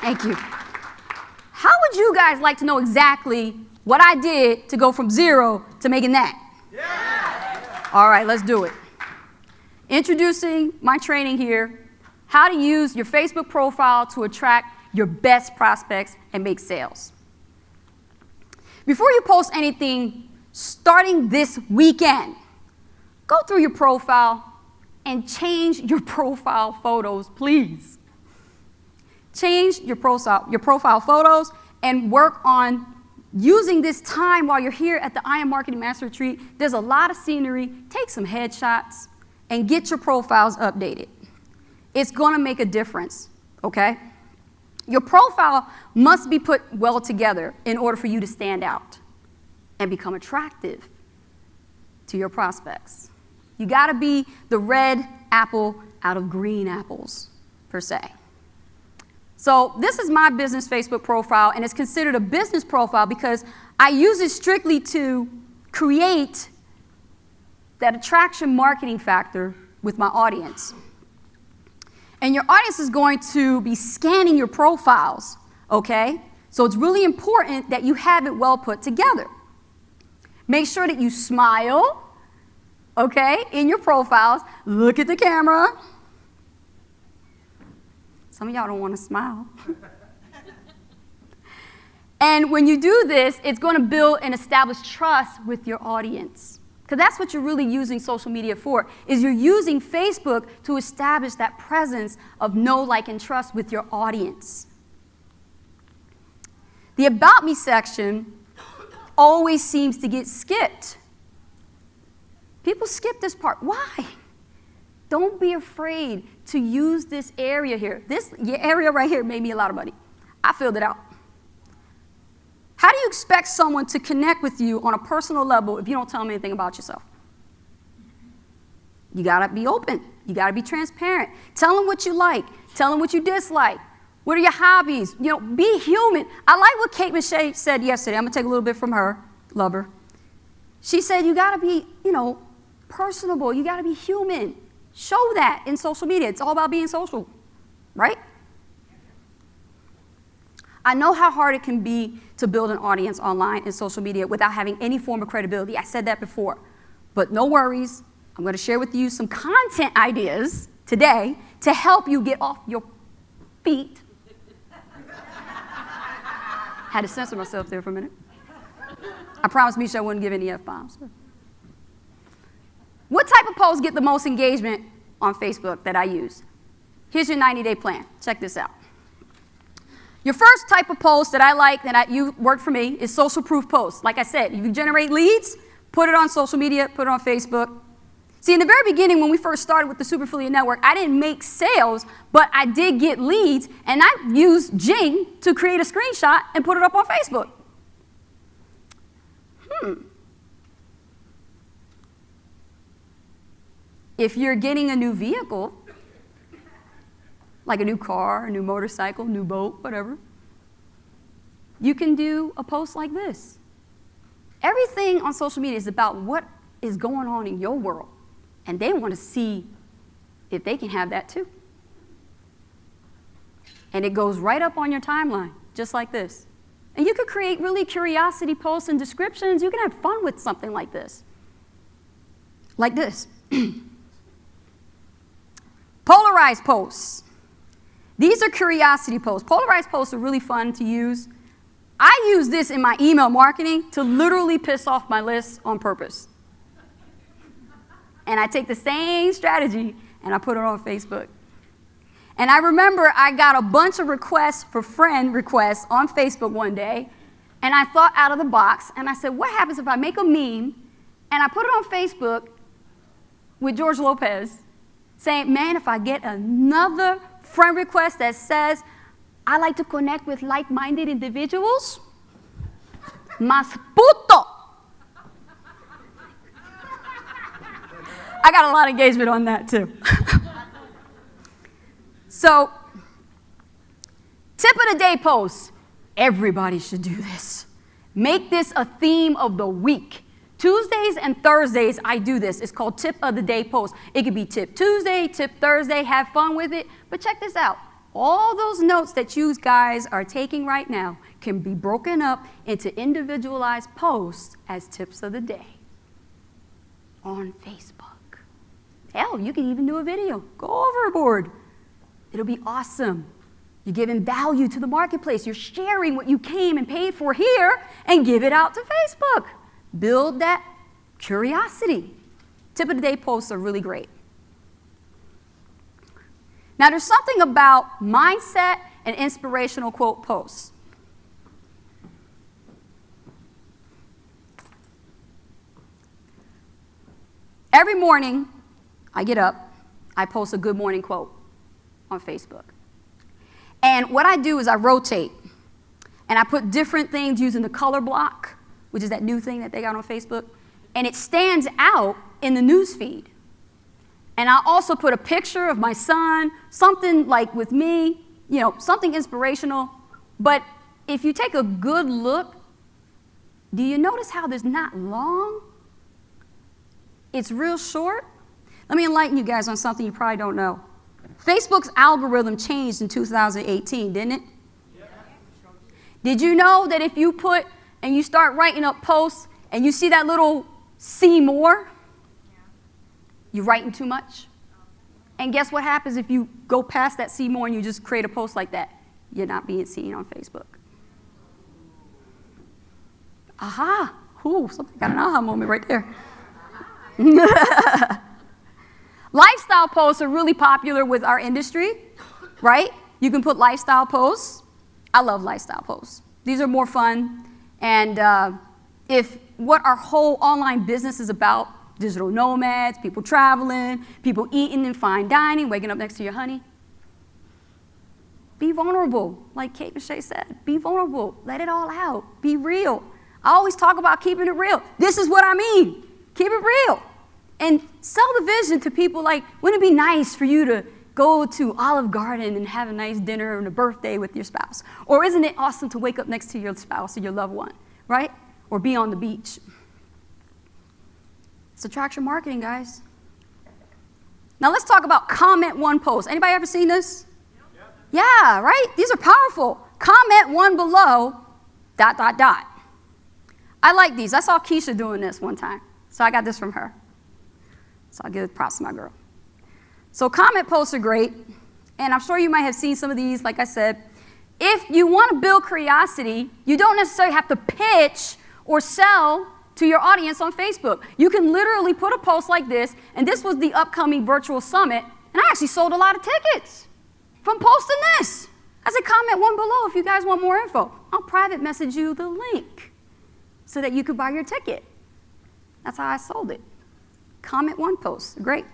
Thank you. How would you guys like to know exactly what I did to go from 0 to making that? Yeah. All right, let's do it. Introducing my training here, how to use your Facebook profile to attract your best prospects and make sales. Before you post anything starting this weekend, go through your profile and change your profile photos, please. Change your profile photos and work on using this time while you're here at the I Am Marketing Master Retreat. There's a lot of scenery. Take some headshots and get your profiles updated. It's going to make a difference, okay? Your profile must be put well together in order for you to stand out and become attractive to your prospects. You got to be the red apple out of green apples, per se. So this is my business Facebook profile, and it's considered a business profile because I use it strictly to create that attraction marketing factor with my audience. And your audience is going to be scanning your profiles, okay? So it's really important that you have it well put together. Make sure that you smile, okay, in your profiles. Look at the camera. Some of y'all don't want to smile. And when you do this, it's going to build and establish trust with your audience. Because that's what you're really using social media for, is you're using Facebook to establish that presence of know, like, and trust with your audience. The About Me section always seems to get skipped. People skip this part. Why? Don't be afraid to use this area here. This area right here made me a lot of money. I filled it out. How do you expect someone to connect with you on a personal level if you don't tell them anything about yourself? You gotta be open. You gotta be transparent. Tell them what you like. Tell them what you dislike. What are your hobbies? You know, be human. I like what Kate Miche said yesterday. I'm gonna take a little bit from her. Love her. She said you gotta be, personable. You gotta be human. Show that in social media. It's all about being social, right? I know how hard it can be to build an audience online and social media without having any form of credibility. I said that before. But no worries. I'm going to share with you some content ideas today to help you get off your feet. Had to censor myself there for a minute. I promised Misha I wouldn't give any F-bombs. What type of posts get the most engagement on Facebook that I use? Here's your 90-day plan. Check this out. Your first type of post that I like, you worked for me, is social proof posts. Like I said, if you generate leads, put it on social media, put it on Facebook. See, in the very beginning, when we first started with the Super Affiliate Network, I didn't make sales, but I did get leads, and I used Jing to create a screenshot and put it up on Facebook. If you're getting a new vehicle, like a new car, a new motorcycle, new boat, whatever, you can do a post like this. Everything on social media is about what is going on in your world, and they want to see if they can have that too. And it goes right up on your timeline, just like this. And you could create really curiosity posts and descriptions. You can have fun with something like this. Like this. Polarized posts. These are curiosity posts. Polarized posts are really fun to use. I use this in my email marketing to literally piss off my list on purpose. And I take the same strategy and I put it on Facebook. And I remember I got a bunch of requests for friend requests on Facebook one day, and I thought out of the box, and I said, what happens if I make a meme and I put it on Facebook with George Lopez saying, man, if I get another friend request that says, I like to connect with like-minded individuals, más puto. I got a lot of engagement on that too. So, tip of the day post. Everybody should do this. Make this a theme of the week. Tuesdays and Thursdays, I do this. It's called Tip of the Day post. It could be Tip Tuesday, Tip Thursday, have fun with it. But check this out. All those notes that you guys are taking right now can be broken up into individualized posts as tips of the day on Facebook. Hell, you can even do a video. Go overboard. It'll be awesome. You're giving value to the marketplace. You're sharing what you came and paid for here and give it out to Facebook. Build that curiosity. Tip of the day posts are really great. Now, there's something about mindset and inspirational quote posts. Every morning, I get up, I post a good morning quote on Facebook. And what I do is I rotate, and I put different things using the color block, which is that new thing that they got on Facebook, and it stands out in the news feed. And I also put a picture of my son, something like with me, you know, something inspirational. But if you take a good look, do you notice how there's not long? It's real short. Let me enlighten you guys on something you probably don't know. Facebook's algorithm changed in 2018, didn't it? Yeah. Did you know that if you put and you start writing up posts and you see that little see more, you're writing too much? And guess what happens if you go past that see more and you just create a post like that? You're not being seen on Facebook. Aha! Ooh, something got an aha moment right there. Lifestyle posts are really popular with our industry, right? You can put lifestyle posts. I love lifestyle posts. These are more fun. And if what our whole online business is about, digital nomads, people traveling, people eating in fine dining, waking up next to your honey, be vulnerable. Like Kate and Shay said, be vulnerable. Let it all out. Be real. I always talk about keeping it real. This is what I mean. Keep it real. And sell the vision to people like, wouldn't it be nice for you to go to Olive Garden and have a nice dinner and a birthday with your spouse? Or isn't it awesome to wake up next to your spouse or your loved one, right? Or be on the beach. It's attraction marketing, guys. Now let's talk about comment one post. Anybody ever seen this? Yep. Yeah, right? These are powerful. Comment one below, ... I like these. I saw Keisha doing this one time. So I got this from her. So I'll give props to my girl. So comment posts are great. And I'm sure you might have seen some of these, like I said. If you want to build curiosity, you don't necessarily have to pitch or sell to your audience on Facebook. You can literally put a post like this, and this was the upcoming virtual summit, and I actually sold a lot of tickets from posting this. I said, comment one below if you guys want more info. I'll private message you the link so that you could buy your ticket. That's how I sold it. Comment one post, great.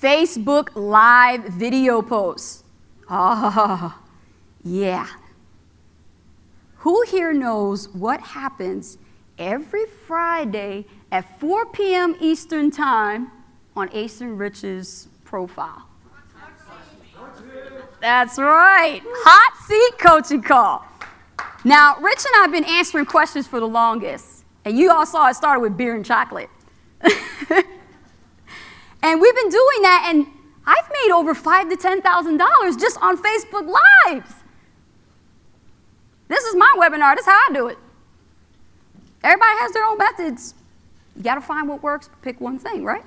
Facebook live video posts. Oh, yeah. Who here knows what happens every Friday at 4 p.m. Eastern Time on Ace and Rich's profile? That's right. Hot seat coaching call. Now, Rich and I have been answering questions for the longest. And you all saw it started with beer and chocolate. And we've been doing that, and I've made over $5,000 to $10,000 just on Facebook Lives. This is my webinar. This is how I do it. Everybody has their own methods. You got to find what works, pick one thing, right?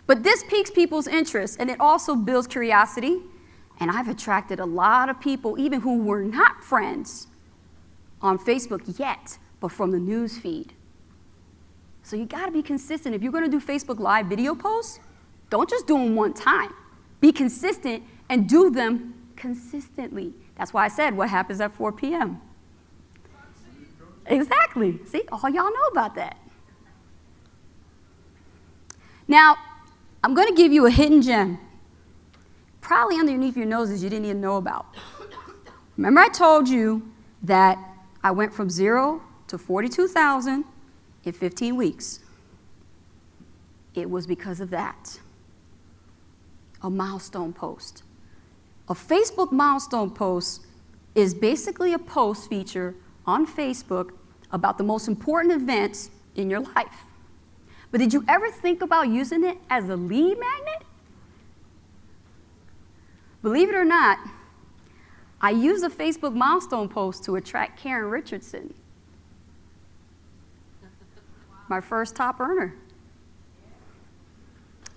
But this piques people's interest, and it also builds curiosity. And I've attracted a lot of people, even who were not friends on Facebook yet, but from the news feed. So you got to be consistent. If you're going to do Facebook Live video posts, don't just do them one time. Be consistent and do them consistently. That's why I said what happens at 4 p.m. Exactly. See, all y'all know about that. Now, I'm going to give you a hidden gem, probably underneath your noses you didn't even know about. Remember I told you that I went from 0 to 42,000 in 15 weeks. It was because of that. A milestone post. A Facebook milestone post is basically a post feature on Facebook about the most important events in your life. But did you ever think about using it as a lead magnet? Believe it or not, I used a Facebook milestone post to attract Karen Richardson, my first top earner.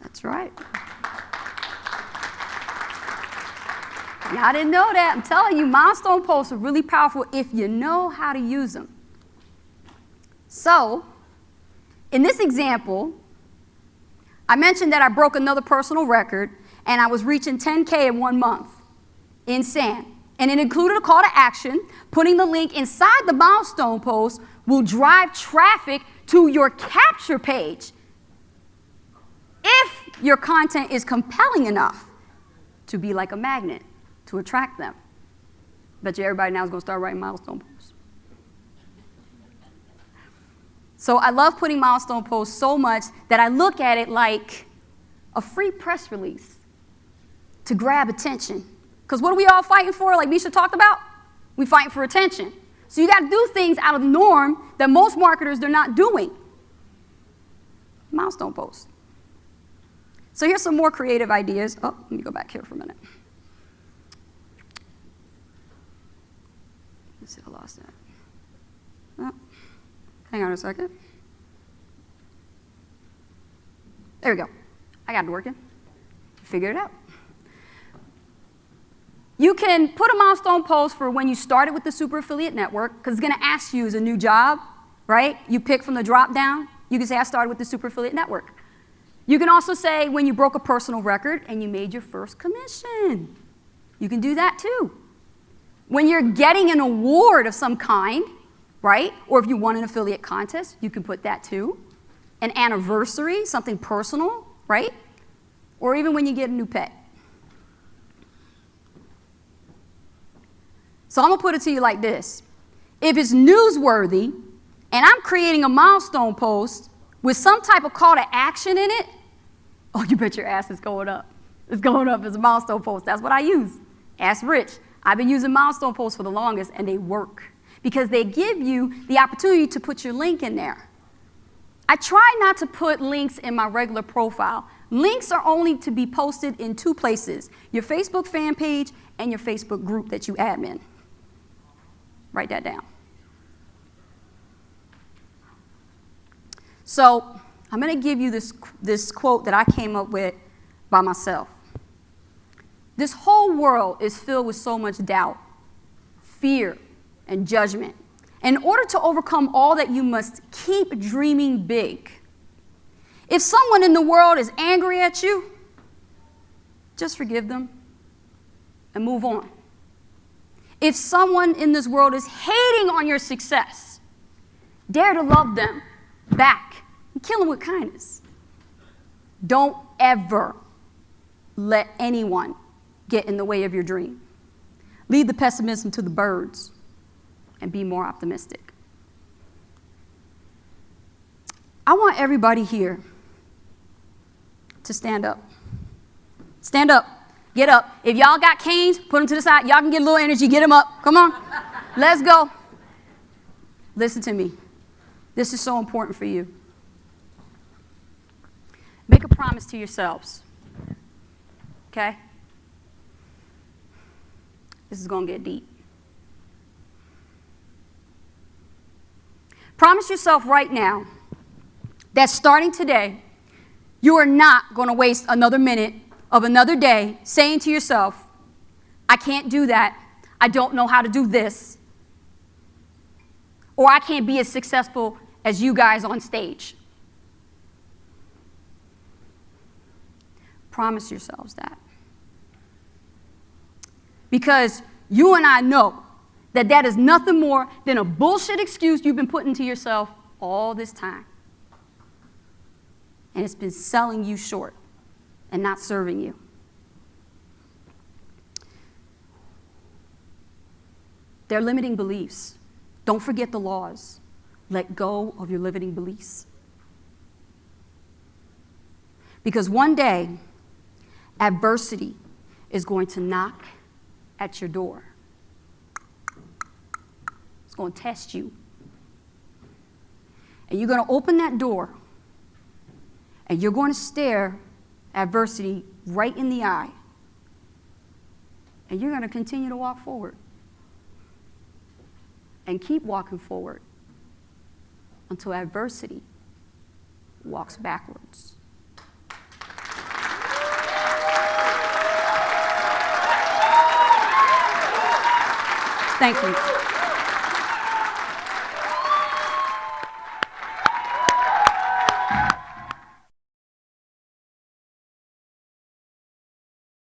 That's right. Y'all didn't know that. I'm telling you, milestone posts are really powerful if you know how to use them. So, in this example, I mentioned that I broke another personal record and I was reaching 10K in 1 month. Insane. And it included a call to action. Putting the link inside the milestone post will drive traffic to your capture page if your content is compelling enough to be like a magnet to attract them. Bet you everybody now is going to start writing milestone posts. So I love putting milestone posts so much that I look at it like a free press release to grab attention. Because what are we all fighting for, like Misha talked about? We're fighting for attention. So you got to do things out of the norm that most marketers, they're not doing. Milestone posts. So here's some more creative ideas. Oh, let me go back here for a minute. Let's see, I lost that. Oh. Hang on a second. There we go. I got it working. Figured it out. You can put a milestone post for when you started with the Super Affiliate Network, because it's going to ask you as a new job, right? You pick from the drop down. You can say, I started with the Super Affiliate Network. You can also say when you broke a personal record and you made your first commission. You can do that too. When you're getting an award of some kind, right? Or if you won an affiliate contest, you can put that too. An anniversary, something personal, right? Or even when you get a new pet. So I'm going to put it to you like this. If it's newsworthy and I'm creating a milestone post with some type of call to action in it, oh, you bet your ass it's going up. It's going up as a milestone post. That's what I use. Ask Rich. I've been using milestone posts for the longest, and they work because they give you the opportunity to put your link in there. I try not to put links in my regular profile. Links are only to be posted in 2 places, your Facebook fan page and your Facebook group that you admin. Write that down. So I'm going to give you this quote that I came up with by myself. This whole world is filled with so much doubt, fear, and judgment. In order to overcome all that, you must keep dreaming big. If someone in the world is angry at you, just forgive them and move on. If someone in this world is hating on your success, dare to love them back and kill them with kindness. Don't ever let anyone get in the way of your dream. Leave the pessimism to the birds and be more optimistic. I want everybody here to stand up. Stand up. Get up. If y'all got canes, put them to the side. Y'all can get a little energy. Get them up. Come on. Let's go. Listen to me. This is so important for you. Make a promise to yourselves. Okay? This is going to get deep. Promise yourself right now that starting today, you are not going to waste another minute of another day saying to yourself, I can't do that. I don't know how to do this. Or I can't be as successful as you guys on stage. Promise yourselves that. Because you and I know that that is nothing more than a bullshit excuse you've been putting to yourself all this time. And it's been selling you short and not serving you. They're limiting beliefs. Don't forget the laws. Let go of your limiting beliefs. Because one day, adversity is going to knock at your door. It's going to test you. And you're going to open that door, and you're going to stare adversity right in the eye. And you're going to continue to walk forward. And keep walking forward until adversity walks backwards. Thank you.